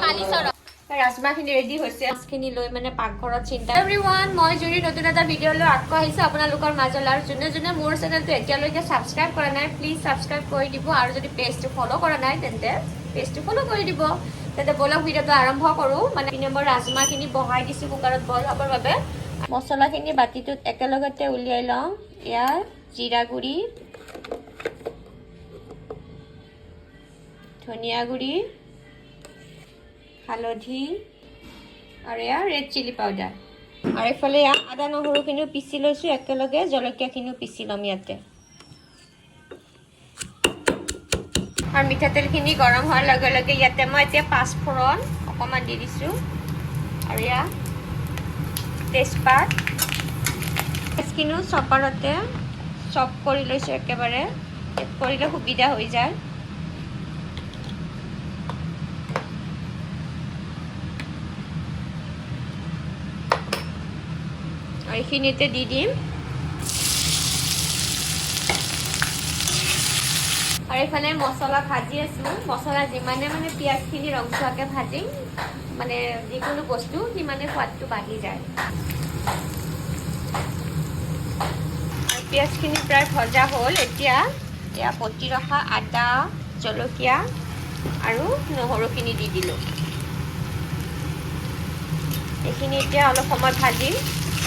মালিচৰ ৰাজমাখিনি ready হৈছে মাছখিনি লৈ মানে পাকঘৰত চিন্তা এভৰিৱান মই জুৰি নতুন এটা ভিডিঅ' লৈ আকৌ আহিছোঁ আপোনালোকৰ মাজলৈ আৰু যোনে যোনে মোৰ চেনেলটো এতিয়ালৈকে ছাবস্ক্ৰাইব কৰা নাই প্লিজ ছাবস্ক্ৰাইব কৰি দিব আৰু যদি পেজটো ফ'ল' কৰা নাই তেন্তে পেজটো ফ'ল' কৰি দিব তেন্তে ব'লক ভিডিঅ'টো আৰম্ভ কৰোঁ মানে মই ৰাজমাখিনি বহাই দিছোঁ কুকাৰত বইল হ'বৰ বাবে মছলাখিনি বাতিটোত একেলগতে উলিয়াই লওঁ ইয়াৰ জিৰা গুড়ি ধনিয়া গুড়ি হালধি আৰু এয়া ৰেড চিলি পাউডাৰ আৰু এইফালে আদা নহৰুখিনিও পিচি লৈছোঁ একেলগে জলকীয়াখিনিও পিচি ল'ম ইয়াতে আৰু মিঠাতেলখিনি গৰম হোৱাৰ লগে লগে ইয়াতে মই এতিয়া পাঁচফোৰণ অকণমান দি দিছোঁ আৰু এয়া তেজপাত পেষ্টখিনিও চপাৰতে চপ কৰি লৈছোঁ একেবাৰে কৰিলে সুবিধা হৈ যায় এইখিনিতে দি দিম আৰু এইফালে মছলা ভাজি আছোঁ মছলা যিমানে মানে পিঁয়াজখিনি ৰংচুৱাকৈ ভাজিম মানে যিকোনো বস্তু সিমানে সোৱাদটো বাঢ়ি যায় আৰু পিঁয়াজখিনি প্ৰায় ভজা হ'ল এতিয়া এয়া পতি ৰখা আদা জলকীয়া আৰু নহৰুখিনি দি দিলোঁ এইখিনি এতিয়া অলপ সময় ভাজিম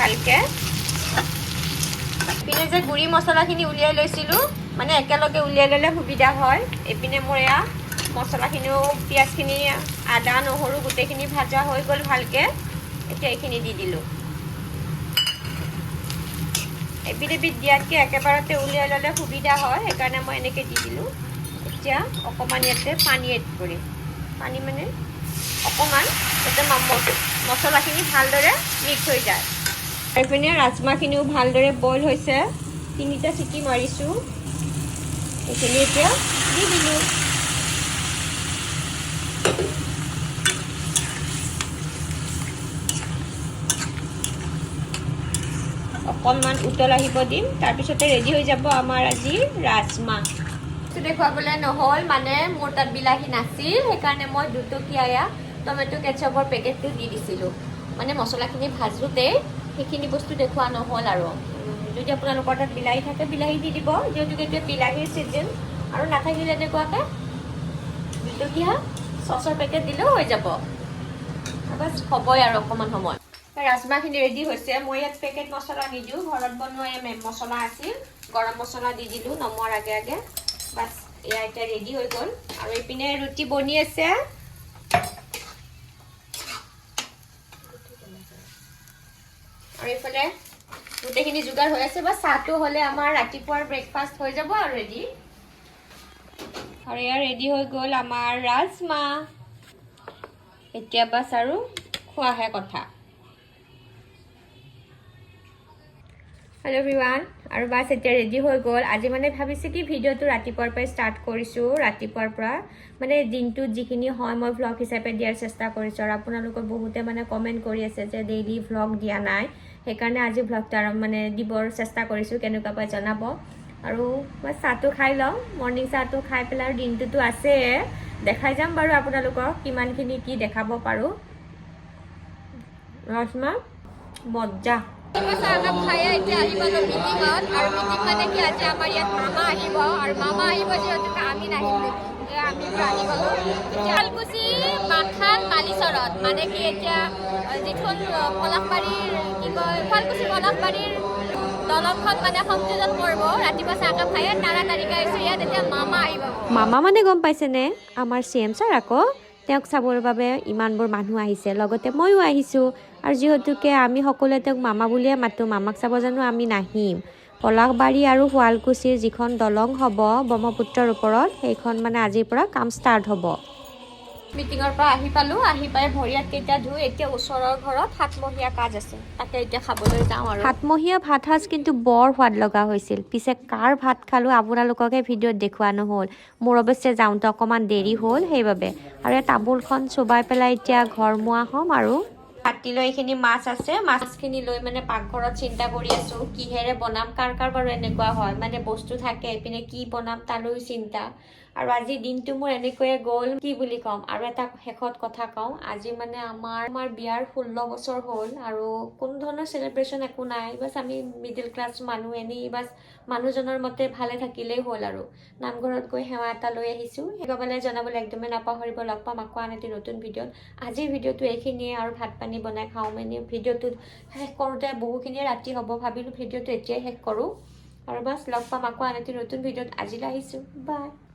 ভালকে ইপিনে যে গুড়ি মছলাখিনি উলিয়াই লৈছিলোঁ মানে একেলগে উলিয়াই ল'লে সুবিধা হয় এইপিনে মোৰ এয়া মছলাখিনিও পিঁয়াজখিনি আদা নহৰু গোটেইখিনি ভাজা হৈ গ'ল ভালকৈ এতিয়া এইখিনি দি দিলোঁ এবিধ এবিধ দিয়াতকৈ একেবাৰতে উলিয়াই ল'লে সুবিধা হয় সেইকাৰণে মই এনেকৈ দি দিলোঁ এতিয়া অকণমান ইয়াতে পানী এড কৰিম পানী মানে অকণমান যাতে মছলাখিনি ভালদৰে মিক্স হৈ যায় এইপিনে ৰাজমাখিনিও ভালদৰে বইল হৈছে 3টা চিটি মাৰিছোঁ এইখিনি এতিয়া দি দিলোঁ অকণমান উতল আহিব দিম তাৰপিছতে ৰেডি হৈ যাব আমাৰ আজি ৰাজমাহ দেখুৱাবলৈ নহ'ল মানে মোৰ তাত বিলাহী নাছিল সেইকাৰণে মই 2 টকীয়া টমেটো কেটচাপৰ পেকেটটো দি দিছিলোঁ মানে মছলাখিনি ভাজোঁতেই সেইখিনি বস্তু দেখুওৱা নহ'ল আৰু যদি আপোনালোকৰ তাত বিলাহী থাকে বিলাহী দি দিব যিহেতুকে এতিয়া বিলাহীৰ ছিজন আৰু নাথাকিলে এনেকুৱাকৈ 2 টকীয়া চচৰ পেকেট দিলেও হৈ যাব বাছ হ'বই আৰু অকণমান সময় ৰাজমাহখিনি ৰেডি হৈছে মই ইয়াত পেকেট মছলা নিদিওঁ ঘৰত বনোৱা মছলা আছিল গৰম মছলা দি দিলোঁ নমোৱাৰ আগে আগে বাছ এয়া এতিয়া ৰেডি হৈ গ'ল আৰু এইপিনে ৰুটি বনি আছে আৰু এইফালে গোটেইখিনি যোগাৰ হৈ আছে বা চাহটো হ'লে আমাৰ ৰাতিপুৱাৰ ব্ৰেকফাষ্ট হৈ যাব আৰু ৰেডি আৰু এয়া ৰেডি হৈ গ'ল আমাৰ ৰাজমাহ এতিয়া বাছ আৰু খোৱাহে কথা হেল্ল' এভৰিৱান আৰু বাছ এতিয়া ৰেডি হৈ গ'ল আজি মানে ভাবিছোঁ কি ভিডিঅ'টো ৰাতিপুৱাৰ পৰাই ষ্টাৰ্ট কৰিছোঁ ৰাতিপুৱাৰ পৰা মানে দিনটোত যিখিনি হয় মই ভ্লগ হিচাপে দিয়াৰ চেষ্টা কৰিছোঁ আৰু আপোনালোকৰ বহুতে মানে কমেণ্ট কৰি আছে যে ডেইলি ভ্লগ দিয়া নাই সেইকাৰণে আজি ভ্লগটো মানে দিবৰ চেষ্টা কৰিছোঁ কেনেকুৱা পাই জনাব আৰু মই চাহটো খাই লওঁ মৰ্ণিং চাহটো খাই পেলাই আৰু দিনটোতো আছে দেখাই যাম বাৰু আপোনালোকক কিমানখিনি কি দেখাব পাৰোঁ ৰাজমাহ মজ্জা চাহকাপ খাই এতিয়া আহি পালোঁ মিটিঙত আৰু মিটিং মানে কি আজি আমাৰ ইয়াত মামা আহিব আৰু মামা আহিব যিহেতুকে আমি নাহিম আমি আহি গ'লোঁ এতিয়া শুৱালকুছি মাথাল মালিচৰত মানে কি এতিয়া যিখন পলাশবাৰীৰ কি কয় শুৱালকুছি পলাশবাৰীৰ দলংখন মানে সংযোজন কৰিব ৰাতিপুৱা চাহকাপ খাই তাৰা তাৰিকা আহিছোঁ ইয়াত এতিয়া মামা আহিব মামা মানে গম পাইছেনে আমাৰ CM ছাৰ আকৌ তেওঁক চাবৰ বাবে ইমানবোৰ মানুহ আহিছে লগতে ময়ো আহিছোঁ আৰু যিহেতুকে আমি সকলোৱে তেওঁক মামা বুলিয়ে মাতোঁ মামাক চাব জানো আমি নাহিম পলাশবাৰী আৰু শুৱালকুছিৰ যিখন দলং হ'ব ব্ৰহ্মপুত্ৰৰ ওপৰত সেইখন মানে আজিৰ পৰা কাম ষ্টাৰ্ট হ'ব মিটিঙৰ পৰা আহি পালোঁ আহি পাই ভৰি হাত কেইটা ধুই এতিয়া ওচৰৰ ঘৰত সাতমহীয়া কাজ আছে তাকে এতিয়া খাবলৈ যাওঁ আৰু সাতমহীয়া ভাত সাজ কিন্তু বৰ সোৱাদ লগা হৈছিল পিছে কাৰ ভাত খালোঁ আপোনালোককে ভিডিঅ'ত দেখুওৱা নহ'ল মোৰ অৱশ্যে যাওঁতে অকণমান দেৰি হ'ল সেইবাবে আৰু এই তামোলখন চুবাই পেলাই এতিয়া ঘৰমুৱা হ'ম আৰু কাটিলৈ এইখিনি মাছ আছে মাছখিনি লৈ মানে পাকঘৰত চিন্তা কৰি আছোঁ কিহেৰে বনাম কাৰ কাৰ বাৰু এনেকুৱা হয় মানে বস্তু থাকে এইপিনে কি বনাম তালৈও চিন্তা আৰু আজি দিনটো মোৰ এনেকৈয়ে গ'ল কি বুলি ক'ম আৰু এটা শেষত কথা কওঁ আজি মানে আমাৰ বিয়াৰ 16 বছৰ হ'ল আৰু কোনো ধৰণৰ চেলিব্ৰেশ্যন একো নাই বাছ আমি মিডল ক্লাছ মানুহ এনেই বাছ মানুহজনৰ মতে ভালে থাকিলেই হ'ল আৰু নামঘৰত গৈ সেৱা এটা লৈ আহিছোঁ সেইবাবে জনাবলৈ একদমেই নাপাহৰিব লগ পাম আকৌ আন এটি নতুন ভিডিঅ'ত আজিৰ ভিডিঅ'টো এইখিনিয়ে আৰু ভাত পানী বনাই খাওঁ মানে ভিডিঅ'টো শেষ কৰোঁতে বহুখিনিয়ে ৰাতি হ'ব ভাবিলোঁ ভিডিঅ'টো এতিয়াই শেষ কৰোঁ আৰু বাছ লগ পাম আকৌ আন এটি নতুন ভিডিঅ'ত আজিলৈ আহিছোঁ বাই